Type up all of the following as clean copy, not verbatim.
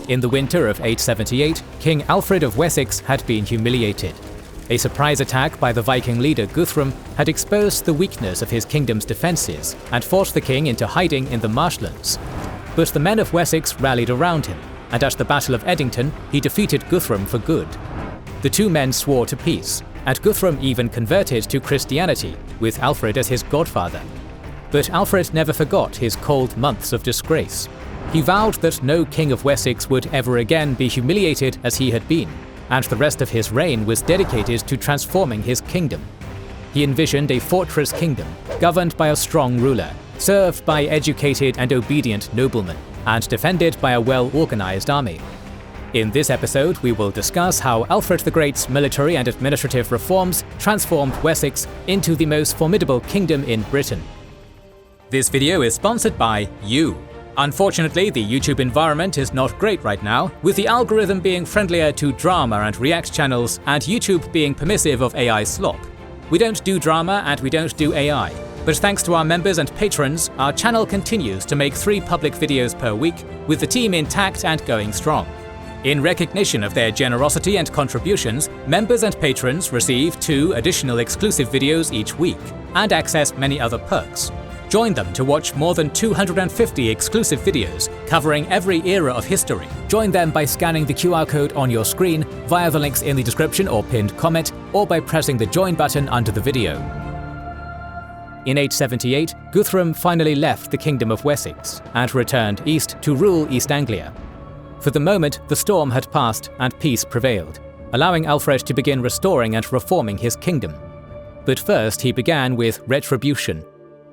In the winter of 878, King Alfred of Wessex had been humiliated. A surprise attack by the Viking leader Guthrum had exposed the weakness of his kingdom's defences and forced the king into hiding in the marshlands. But the men of Wessex rallied around him, and at the Battle of Edington he defeated Guthrum for good. The two men swore to peace, and Guthrum even converted to Christianity, with Alfred as his godfather. But Alfred never forgot his cold months of disgrace. He vowed that no king of Wessex would ever again be humiliated as he had been, and the rest of his reign was dedicated to transforming his kingdom. He envisioned a fortress kingdom, governed by a strong ruler, served by educated and obedient noblemen, and defended by a well-organized army. In this episode, we will discuss how Alfred the Great's military and administrative reforms transformed Wessex into the most formidable kingdom in Britain. This video is sponsored by you. Unfortunately, the YouTube environment is not great right now, with the algorithm being friendlier to drama and react channels, and YouTube being permissive of AI slop. We don't do drama and we don't do AI, but thanks to our members and patrons, our channel continues to make 3 public videos per week, with the team intact and going strong. In recognition of their generosity and contributions, members and patrons receive 2 additional exclusive videos each week, and access many other perks. Join them to watch more than 250 exclusive videos covering every era of history. Join them by scanning the QR code on your screen, via the links in the description or pinned comment, or by pressing the join button under the video. In 878, Guthrum finally left the Kingdom of Wessex and returned east to rule East Anglia. For the moment, the storm had passed and peace prevailed, allowing Alfred to begin restoring and reforming his kingdom. But first he began with retribution.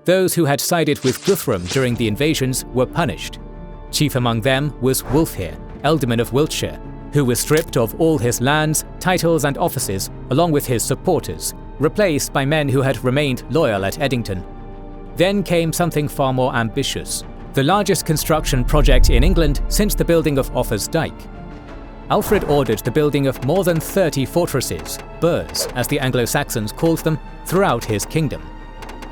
Those who had sided with Guthrum during the invasions were punished. Chief among them was Wulfhere, Ealdorman of Wiltshire, who was stripped of all his lands, titles and offices, along with his supporters, replaced by men who had remained loyal at Edington. Then came something far more ambitious, the largest construction project in England since the building of Offa's Dyke. Alfred ordered the building of more than 30 fortresses, burhs as the Anglo-Saxons called them, throughout his kingdom.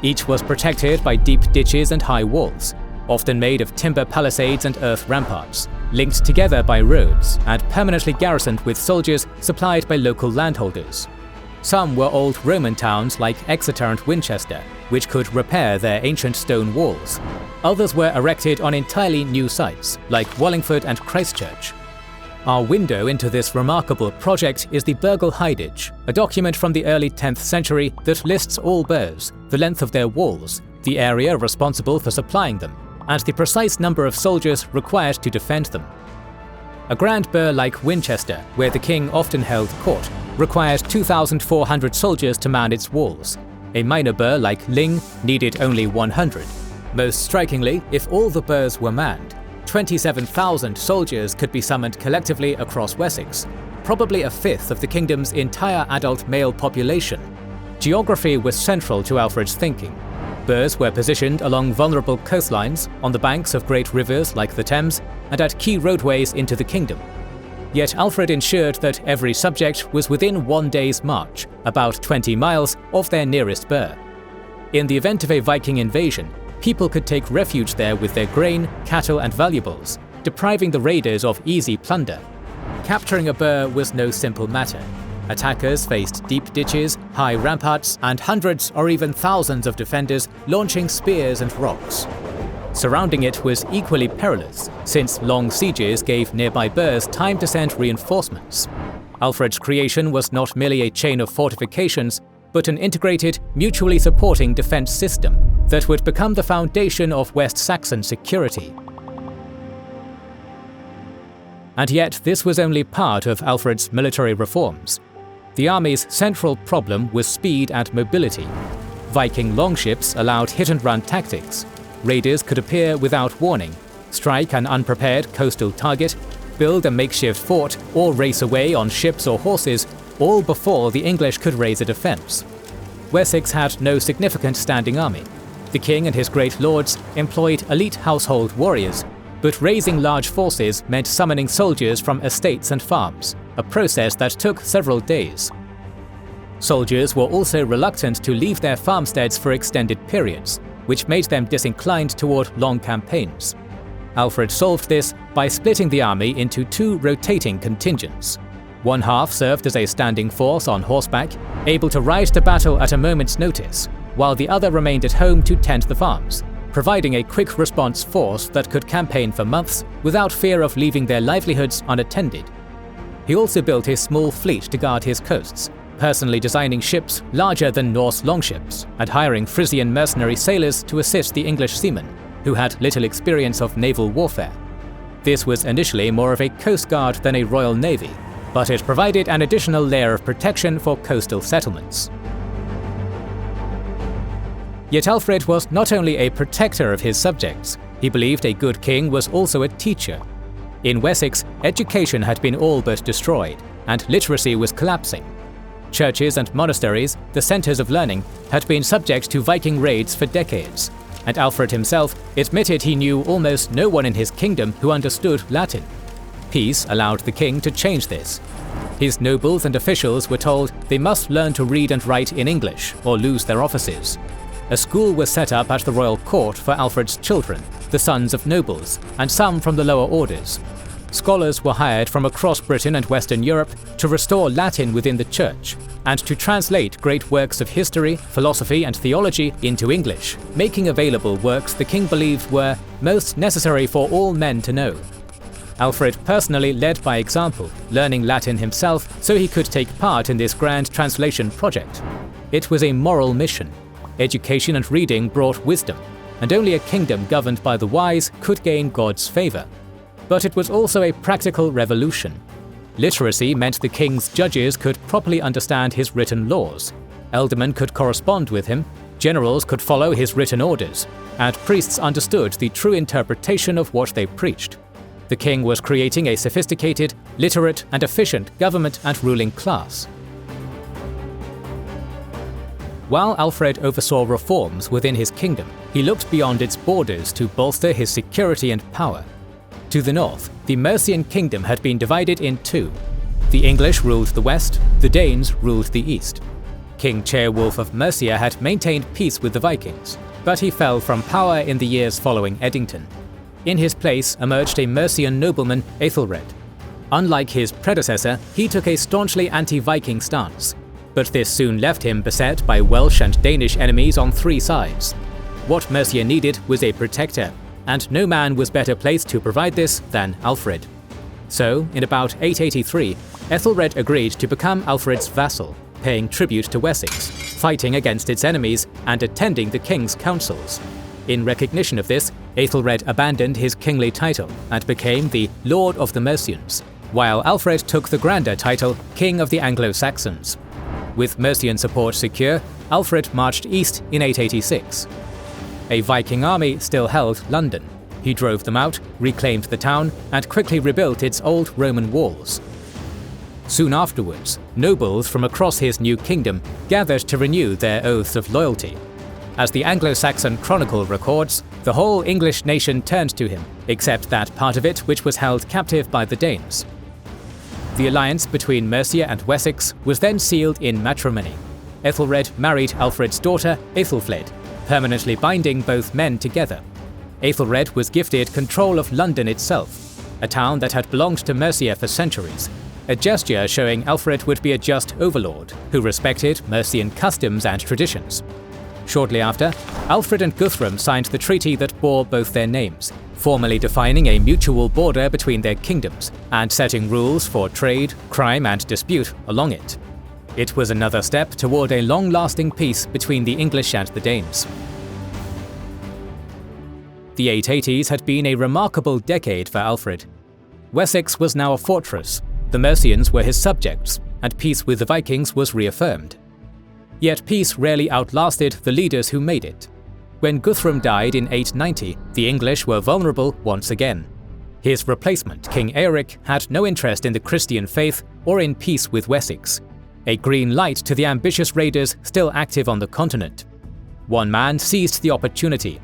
Each was protected by deep ditches and high walls, often made of timber palisades and earth ramparts, linked together by roads and permanently garrisoned with soldiers supplied by local landholders. Some were old Roman towns like Exeter and Winchester, which could repair their ancient stone walls. Others were erected on entirely new sites, like Wallingford and Christchurch. Our window into this remarkable project is the Burgle Heidage, a document from the early 10th century that lists all burhs, the length of their walls, the area responsible for supplying them, and the precise number of soldiers required to defend them. A grand burh like Winchester, where the king often held court, required 2,400 soldiers to man its walls. A minor burh like Ling needed only 100. Most strikingly, if all the burhs were manned, 27,000 soldiers could be summoned collectively across Wessex, probably a fifth of the kingdom's entire adult male population. Geography was central to Alfred's thinking. Burhs were positioned along vulnerable coastlines, on the banks of great rivers like the Thames, and at key roadways into the kingdom. Yet Alfred ensured that every subject was within 1 day's march, about 20 miles, of their nearest burh. In the event of a Viking invasion, people could take refuge there with their grain, cattle and valuables, depriving the raiders of easy plunder. Capturing a burh was no simple matter. Attackers faced deep ditches, high ramparts, and hundreds or even thousands of defenders launching spears and rocks. Surrounding it was equally perilous, since long sieges gave nearby burhs time to send reinforcements. Alfred's creation was not merely a chain of fortifications, but an integrated, mutually supporting defense system that would become the foundation of West Saxon security. And yet this was only part of Alfred's military reforms. The army's central problem was speed and mobility. Viking longships allowed hit-and-run tactics. Raiders could appear without warning, strike an unprepared coastal target, build a makeshift fort, or race away on ships or horses, all before the English could raise a defense. Wessex had no significant standing army. The king and his great lords employed elite household warriors, but raising large forces meant summoning soldiers from estates and farms, a process that took several days. Soldiers were also reluctant to leave their farmsteads for extended periods, which made them disinclined toward long campaigns. Alfred solved this by splitting the army into two rotating contingents. One half served as a standing force on horseback, able to ride to battle at a moment's notice, while the other remained at home to tend the farms, providing a quick response force that could campaign for months without fear of leaving their livelihoods unattended. He also built a small fleet to guard his coasts, personally designing ships larger than Norse longships and hiring Frisian mercenary sailors to assist the English seamen, who had little experience of naval warfare. This was initially more of a coast guard than a royal navy, but it provided an additional layer of protection for coastal settlements. Yet Alfred was not only a protector of his subjects, he believed a good king was also a teacher. In Wessex, education had been all but destroyed, and literacy was collapsing. Churches and monasteries, the centers of learning, had been subject to Viking raids for decades, and Alfred himself admitted he knew almost no one in his kingdom who understood Latin. Peace allowed the king to change this. His nobles and officials were told they must learn to read and write in English or lose their offices. A school was set up at the royal court for Alfred's children, the sons of nobles, and some from the lower orders. Scholars were hired from across Britain and Western Europe to restore Latin within the church, and to translate great works of history, philosophy, and theology into English, making available works the king believed were most necessary for all men to know. Alfred personally led by example, learning Latin himself so he could take part in this grand translation project. It was a moral mission. Education and reading brought wisdom, and only a kingdom governed by the wise could gain God's favor. But it was also a practical revolution. Literacy meant the king's judges could properly understand his written laws, ealdormen could correspond with him, generals could follow his written orders, and priests understood the true interpretation of what they preached. The king was creating a sophisticated, literate, and efficient government and ruling class. While Alfred oversaw reforms within his kingdom, he looked beyond its borders to bolster his security and power. To the north, the Mercian kingdom had been divided in two. The English ruled the west, the Danes ruled the east. King Ceolwulf of Mercia had maintained peace with the Vikings, but he fell from power in the years following Edington. In his place emerged a Mercian nobleman, Aethelred. Unlike his predecessor, he took a staunchly anti-Viking stance, but this soon left him beset by Welsh and Danish enemies on three sides. What Mercia needed was a protector, and no man was better placed to provide this than Alfred. So, in about 883, Aethelred agreed to become Alfred's vassal, paying tribute to Wessex, fighting against its enemies, and attending the king's councils. In recognition of this, Aethelred abandoned his kingly title and became the Lord of the Mercians, while Alfred took the grander title King of the Anglo-Saxons. With Mercian support secure, Alfred marched east in 886. A Viking army still held London. He drove them out, reclaimed the town, and quickly rebuilt its old Roman walls. Soon afterwards, nobles from across his new kingdom gathered to renew their oaths of loyalty. As the Anglo-Saxon Chronicle records, the whole English nation turned to him, except that part of it which was held captive by the Danes. The alliance between Mercia and Wessex was then sealed in matrimony. Aethelred married Alfred's daughter, Aethelflaed, permanently binding both men together. Aethelred was gifted control of London itself, a town that had belonged to Mercia for centuries, a gesture showing Alfred would be a just overlord who respected Mercian customs and traditions. Shortly after, Alfred and Guthrum signed the treaty that bore both their names, formally defining a mutual border between their kingdoms and setting rules for trade, crime, and dispute along it. It was another step toward a long-lasting peace between the English and the Danes. The 880s had been a remarkable decade for Alfred. Wessex was now a fortress, the Mercians were his subjects, and peace with the Vikings was reaffirmed. Yet peace rarely outlasted the leaders who made it. When Guthrum died in 890, the English were vulnerable once again. His replacement, King Eoric, had no interest in the Christian faith or in peace with Wessex, a green light to the ambitious raiders still active on the continent. One man seized the opportunity.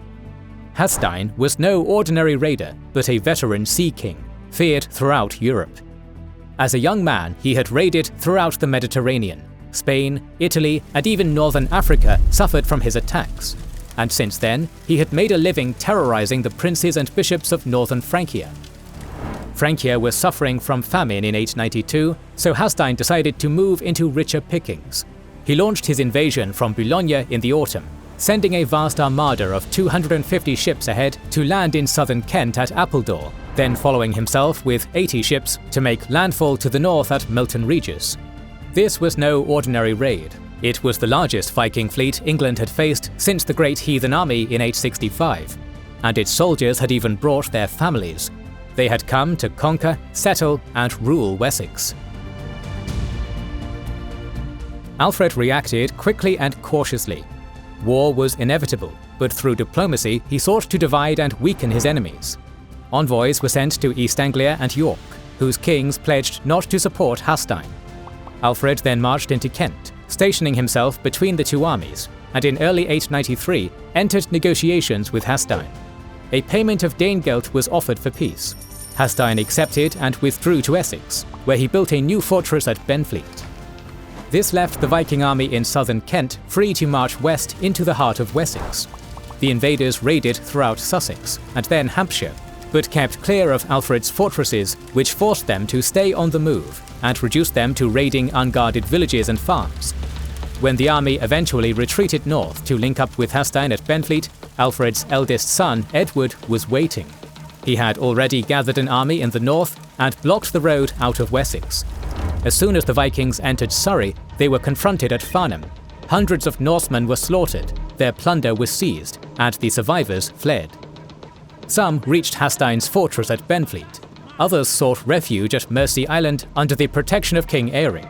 Hastein was no ordinary raider, but a veteran sea king, feared throughout Europe. As a young man, he had raided throughout the Mediterranean. Spain, Italy, and even northern Africa suffered from his attacks. and since then he had made a living terrorizing the princes and bishops of northern Francia. Francia was suffering from famine in 892, so Hastein decided to move into richer pickings. He launched his invasion from Boulogne in the autumn, sending a vast armada of 250 ships ahead to land in southern Kent at Appledore, then following himself with 80 ships to make landfall to the north at Milton Regis. This was no ordinary raid. It was the largest Viking fleet England had faced since the Great Heathen Army in 865, and its soldiers had even brought their families. They had come to conquer, settle, and rule Wessex. Alfred reacted quickly and cautiously. War was inevitable, but through diplomacy he sought to divide and weaken his enemies. Envoys were sent to East Anglia and York, whose kings pledged not to support Hastein. Alfred then marched into Kent, stationing himself between the two armies, and in early 893 entered negotiations with Hastein. A payment of Danegeld was offered for peace. Hastein accepted and withdrew to Essex, where he built a new fortress at Benfleet. This left the Viking army in southern Kent free to march west into the heart of Wessex. The invaders raided throughout Sussex and then Hampshire, but kept clear of Alfred's fortresses, which forced them to stay on the move and reduced them to raiding unguarded villages and farms. When the army eventually retreated north to link up with Hastein at Benfleet, Alfred's eldest son, Edward, was waiting. He had already gathered an army in the north and blocked the road out of Wessex. As soon as the Vikings entered Surrey, they were confronted at Farnham. Hundreds of Norsemen were slaughtered, their plunder was seized, and the survivors fled. Some reached Hastein's fortress at Benfleet. Others sought refuge at Mercia Island under the protection of King Eric.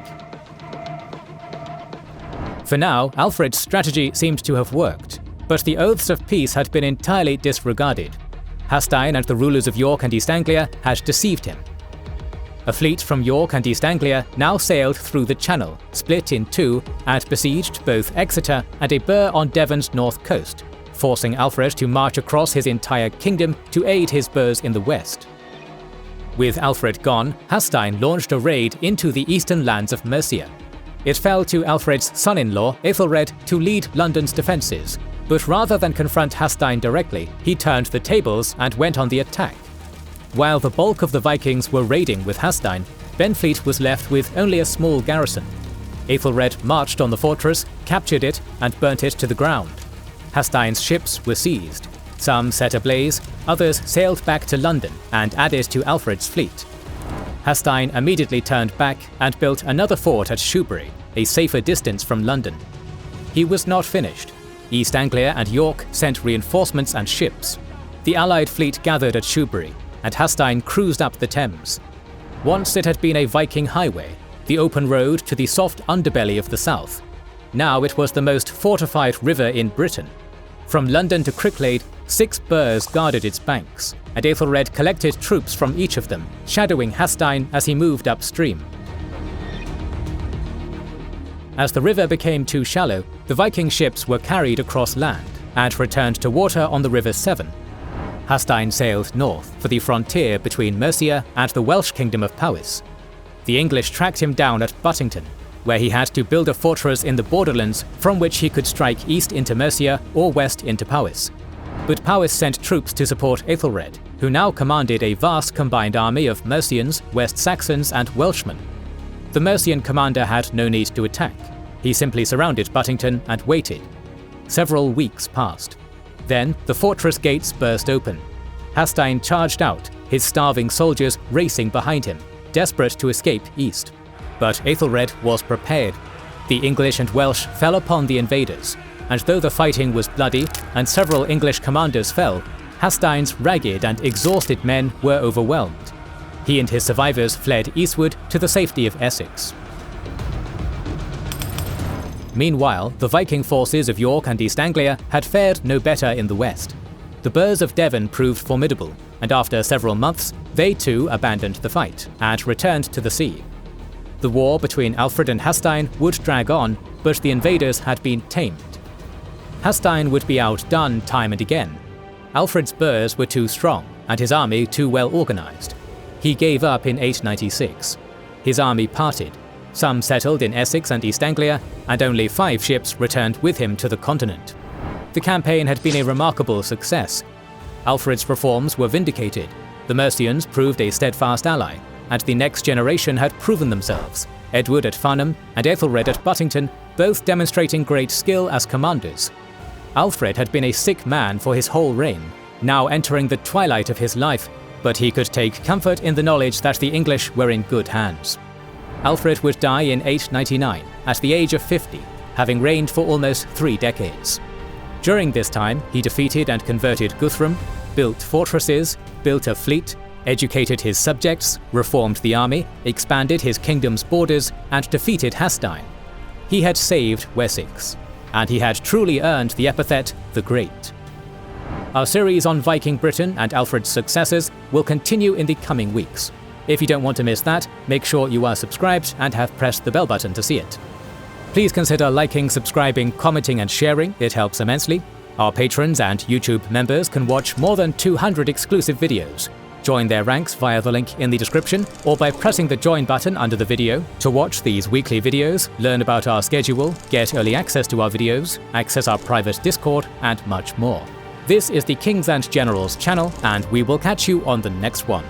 For now, Alfred's strategy seemed to have worked, but the oaths of peace had been entirely disregarded. Hastein and the rulers of York and East Anglia had deceived him. A fleet from York and East Anglia now sailed through the Channel, split in two, and besieged both Exeter and a burh on Devon's north coast, forcing Alfred to march across his entire kingdom to aid his burhs in the west. With Alfred gone, Hastein launched a raid into the eastern lands of Mercia. It fell to Alfred's son-in-law, Aethelred, to lead London's defences, but rather than confront Hastein directly, he turned the tables and went on the attack. While the bulk of the Vikings were raiding with Hastein, Benfleet was left with only a small garrison. Aethelred marched on the fortress, captured it, and burnt it to the ground. Hastein's ships were seized. Some set ablaze, others sailed back to London and added to Alfred's fleet. Hastein immediately turned back and built another fort at Shoebury, a safer distance from London. He was not finished. East Anglia and York sent reinforcements and ships. The Allied fleet gathered at Shoebury, and Hastein cruised up the Thames. Once it had been a Viking highway, the open road to the soft underbelly of the south. Now it was the most fortified river in Britain. From London to Cricklade, 6 burhs guarded its banks, and Aethelred collected troops from each of them, shadowing Hastein as he moved upstream. As the river became too shallow, the Viking ships were carried across land and returned to water on the River Severn. Hastein sailed north for the frontier between Mercia and the Welsh kingdom of Powys. The English tracked him down at Buttington, where he had to build a fortress in the borderlands from which he could strike east into Mercia or west into Powys. But Powys sent troops to support Aethelred, who now commanded a vast combined army of Mercians, West Saxons, and Welshmen. The Mercian commander had no need to attack. He simply surrounded Buttington and waited. Several weeks passed. Then the fortress gates burst open. Hastein charged out, his starving soldiers racing behind him, desperate to escape east. But Aethelred was prepared. The English and Welsh fell upon the invaders, and though the fighting was bloody and several English commanders fell, Hastein's ragged and exhausted men were overwhelmed. He and his survivors fled eastward to the safety of Essex. Meanwhile, the Viking forces of York and East Anglia had fared no better in the west. The burhs of Devon proved formidable, and after several months, they too abandoned the fight and returned to the sea. The war between Alfred and Hastein would drag on, but the invaders had been tamed. Hastein would be outdone time and again. Alfred's burhs were too strong, and his army too well organized. He gave up in 896. His army parted. Some settled in Essex and East Anglia, and only 5 ships returned with him to the continent. The campaign had been a remarkable success. Alfred's reforms were vindicated, the Mercians proved a steadfast ally, and the next generation had proven themselves, Edward at Farnham and Ethelred at Buttington, both demonstrating great skill as commanders. Alfred had been a sick man for his whole reign, now entering the twilight of his life, but he could take comfort in the knowledge that the English were in good hands. Alfred would die in 899, at the age of 50, having reigned for almost 3 decades. During this time, he defeated and converted Guthrum, built fortresses, built a fleet, educated his subjects, reformed the army, expanded his kingdom's borders, and defeated Hastein. He had saved Wessex, and he had truly earned the epithet the Great. Our series on Viking Britain and Alfred's successors will continue in the coming weeks. If you don't want to miss that, make sure you are subscribed and have pressed the bell button to see it. Please consider liking, subscribing, commenting and sharing, it helps immensely. Our patrons and YouTube members can watch more than 200 exclusive videos. Join their ranks via the link in the description or by pressing the join button under the video to watch these weekly videos, learn about our schedule, get early access to our videos, access our private Discord, and much more. This is the Kings and Generals channel, and we will catch you on the next one.